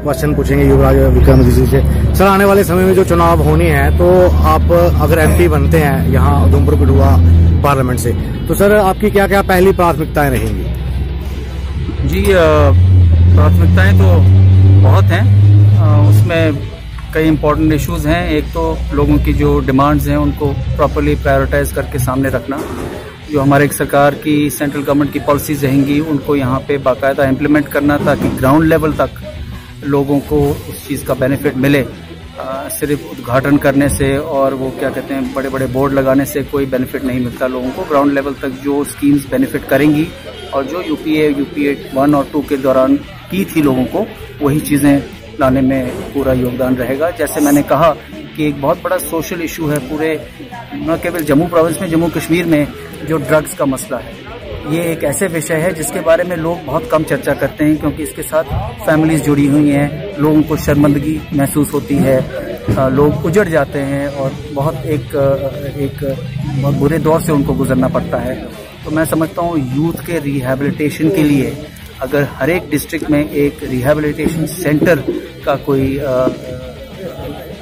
Question पूछेंगे युवराज विक्रमादित्य से। Sir, आने वाले समय में जो चुनाव होने हैं, तो आप अगर एमपी बनते हैं यहाँ उधमपुर कठुआ पार्लियामेंट से, तो सर आपकी क्या क्या पहली प्राथमिकताएं रहेंगी? जी, प्राथमिकताएं तो बहुत हैं। उसमें कई इम्पोर्टेंट इश्यूज हैं। एक तो लोगों की जो डिमांड्स हैं उनको प्रॉपर्ली प्रायोरिटाइज करके सामने रखना। जो हमारे सरकार की सेंट्रल गवर्नमेंट की पॉलिसीज रहेंगी उनको यहाँ पे बाकायदा इम्प्लीमेंट करना, ताकि ग्राउंड लेवल तक लोगों को उस चीज़ का बेनिफिट मिले। सिर्फ उद्घाटन करने से और वो क्या कहते हैं बड़े बड़े बोर्ड लगाने से कोई बेनिफिट नहीं मिलता लोगों को। ग्राउंड लेवल तक जो स्कीम्स बेनिफिट करेंगी और जो यूपीए 1 और 2 के दौरान की थी लोगों को, वही चीज़ें लाने में पूरा योगदान रहेगा। जैसे मैंने कहा कि एक बहुत बड़ा सोशल इशू है पूरे न केवल जम्मू प्रोविंस में, जम्मू कश्मीर में जो ड्रग्स का मसला है, ये एक ऐसे विषय है जिसके बारे में लोग बहुत कम चर्चा करते हैं, क्योंकि इसके साथ फैमिलीज जुड़ी हुई हैं, लोगों को शर्मिंदगी महसूस होती है, लोग उजड़ जाते हैं और बहुत बहुत बुरे दौर से उनको गुजरना पड़ता है। तो मैं समझता हूँ यूथ के रिहैबिलिटेशन के लिए अगर हर एक डिस्ट्रिक्ट में एक रिहैबिलिटेशन सेंटर का कोई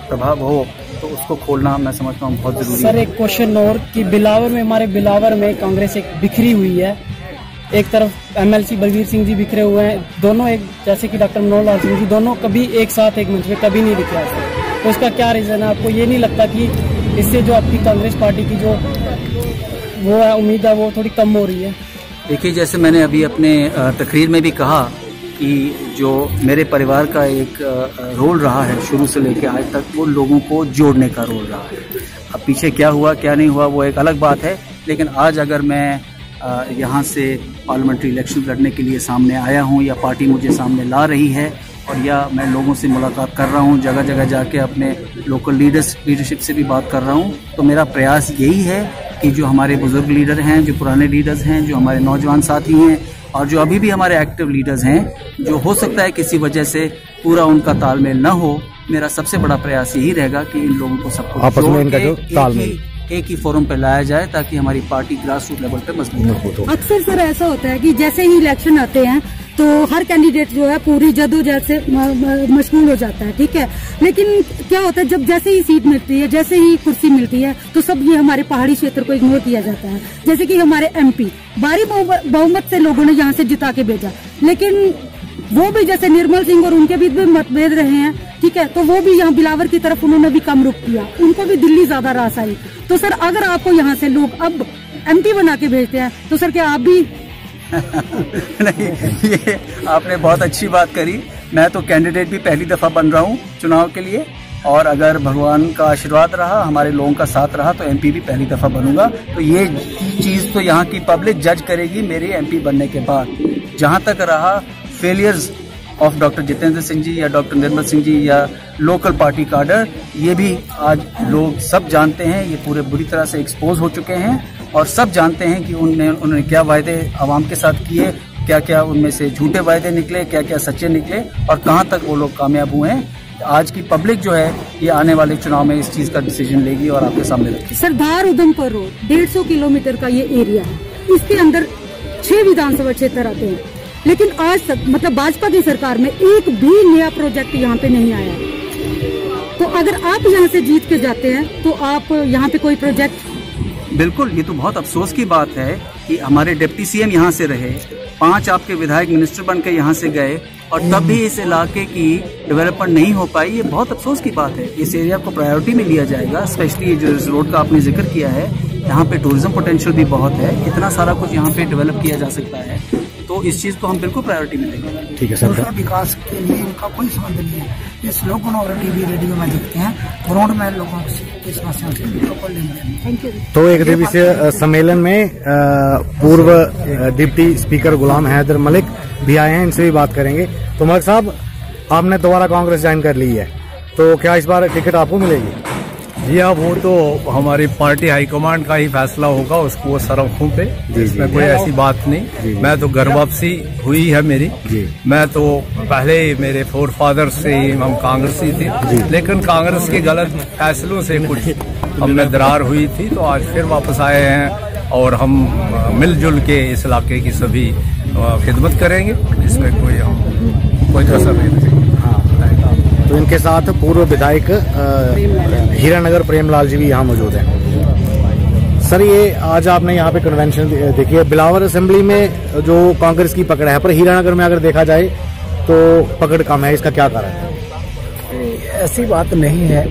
प्रभाव हो तो उसको खोलना मैं समझता हूँ बहुत जरूरी है। सर, एक क्वेश्चन और कि हमारे बिलावर में कांग्रेस एक बिखरी हुई है। एक तरफ एमएलसी बलवीर सिंह जी बिखरे हुए हैं, दोनों एक जैसे कि डॉक्टर मनोहर लाल सिंह जी, दोनों कभी एक साथ एक मंच में कभी नहीं दिखे आज तक। तो उसका क्या रीजन है? आपको ये नहीं लगता कि इससे जो आपकी कांग्रेस पार्टी की जो वो है उम्मीद है वो थोड़ी कम हो रही है? देखिए, जैसे मैंने अभी अपने तकरीर में भी कहा कि जो मेरे परिवार का एक रोल रहा है शुरू से लेकर आज तक, वो लोगों को जोड़ने का रोल रहा है। अब पीछे क्या हुआ क्या नहीं हुआ वो एक अलग बात है, लेकिन आज अगर मैं यहाँ से पार्लियामेंट्री इलेक्शन लड़ने के लिए सामने आया हूँ या पार्टी मुझे सामने ला रही है और या मैं लोगों से मुलाकात कर रहा हूँ, जगह जगह जाके अपने लोकल लीडरशिप से भी बात कर रहा हूँ, तो मेरा प्रयास यही है कि जो हमारे बुजुर्ग लीडर हैं, जो पुराने लीडर्स हैं, जो हमारे नौजवान साथी हैं और जो अभी भी हमारे एक्टिव लीडर्स हैं, जो हो सकता है किसी वजह से पूरा उनका तालमेल न हो, मेरा सबसे बड़ा प्रयास यही रहेगा कि इन लोगों को सबको आपस में इनका जो तालमेल एक ही फोरम पे लाया जाए ताकि हमारी पार्टी ग्रास रूट लेवल पे मजबूत हो। अक्सर सर ऐसा होता है कि जैसे ही इलेक्शन आते हैं तो हर कैंडिडेट जो है पूरी जद्दोजहद से मशगूल हो जाता है, ठीक है, लेकिन क्या होता है जब जैसे ही सीट मिलती है, जैसे ही कुर्सी मिलती है, तो सब ये हमारे पहाड़ी क्षेत्र को इग्नोर किया जाता है। जैसे कि हमारे एमपी भारी बहुमत से लोगों ने यहाँ से जिता के भेजा, लेकिन वो भी जैसे निर्मल सिंह और उनके बीच भी मतभेद रहे हैं, ठीक है, तो वो भी यहाँ बिलावर की तरफ उन्होंने भी कम रुख किया, उनको भी दिल्ली ज्यादा रास आई। तो सर अगर आपको यहाँ से लोग अब एमपी बना के भेजते हैं तो सर क्या आप भी नहीं, ये आपने बहुत अच्छी बात करी। मैं तो कैंडिडेट भी पहली दफा बन रहा हूँ चुनाव के लिए, और अगर भगवान का आशीर्वाद रहा, हमारे लोगों का साथ रहा, तो एमपी भी पहली दफा बनूंगा। तो ये चीज तो यहाँ की पब्लिक जज करेगी मेरे एमपी बनने के बाद। जहाँ तक रहा failures of doctor Jitendra Singh ji या डॉक्टर निर्मल सिंह जी या लोकल पार्टी काडर, ये भी आज लोग सब जानते हैं, ये पूरे बुरी तरह से एक्सपोज हो चुके हैं और सब जानते हैं कि उन्होंने क्या वायदे आवाम के साथ किए, क्या क्या उनमें से झूठे वायदे निकले, क्या क्या सच्चे निकले और कहां तक वो लोग कामयाब हुए हैं। आज की पब्लिक जो है ये आने वाले चुनाव में इस चीज का डिसीजन लेगी और आपके सामने रखेगी। सरदार उधमपुर रोड 150 किलोमीटर का ये एरिया है, इसके अंदर 6 विधानसभा क्षेत्र आते हैं, लेकिन आज तक मतलब भाजपा की सरकार में एक भी नया प्रोजेक्ट यहाँ पे नहीं आया। तो अगर आप यहाँ से जीत के जाते हैं तो आप यहाँ पे कोई प्रोजेक्ट, बिल्कुल, ये तो बहुत अफसोस की बात है कि हमारे डिप्टी सीएम यहाँ से रहे, 5 आपके विधायक मिनिस्टर बन के यहाँ से गए और तब भी इस इलाके की डेवलपमेंट नहीं हो पाई। ये बहुत अफसोस की बात है। इस एरिया को प्रायोरिटी में लिया जाएगा, स्पेशली जो इस रोड का आपने जिक्र किया है, यहाँ पे टूरिज्म पोटेंशियल भी बहुत है, इतना सारा कुछ यहाँ पे डेवलप किया जा सकता है, तो इस चीज को हम बिल्कुल प्रायोरिटी में देंगे। ठीक है सर। विकास के लिए इनका कोई संबंध नहीं है। ये लोगों और टीवी रेडियो में देखते हैं, ग्राउंड में लोगों की समस्याओं से बिल्कुल नहीं। तो एक दिवसीय सम्मेलन में पूर्व डिप्टी स्पीकर गुलाम हैदर मलिक भी आए हैं, इनसे भी बात करेंगे। तो मलिक साहब, आपने दोबारा कांग्रेस ज्वाइन कर ली है, तो क्या इस बार टिकट आपको मिलेगी? जी हाँ, वो तो हमारी पार्टी हाईकमांड का ही फैसला होगा, उसको वो सरफों पे, इसमें कोई ऐसी बात नहीं। मैं तो घर वापसी हुई है मेरी, मैं तो पहले मेरे फोर फादर से ही हम कांग्रेसी थे, लेकिन कांग्रेस के गलत फैसलों से कुछ हमें दरार हुई थी, तो आज फिर वापस आए हैं और हम मिलजुल के इस इलाके की सभी खिदमत करेंगे, इसमें कोई कसर नहीं। तो इनके साथ पूर्व विधायक हीरानगर प्रेमलाल जी भी यहाँ मौजूद हैं। सर, ये आज आपने यहाँ पे कन्वेंशन देखी है, बिलावर असेंबली में जो कांग्रेस की पकड़ है, पर हीरानगर में अगर देखा जाए तो पकड़ कम है, इसका क्या कारण है? ऐसी बात नहीं है।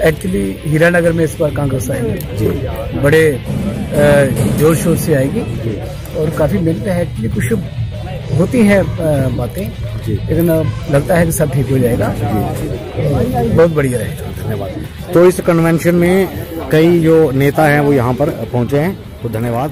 एक्चुअली हीरानगर में इस बार कांग्रेस आएगी, बड़े जोर शोर से आएगी और काफी मिलते हैं। एक्चुअली कुछ होती हैं बातें, लेकिन लगता है कि सब ठीक हो जाएगा, बहुत बढ़िया रहेगा। धन्यवाद। तो इस कन्वेंशन में कई जो नेता हैं वो यहाँ पर पहुंचे हैं, तो धन्यवाद।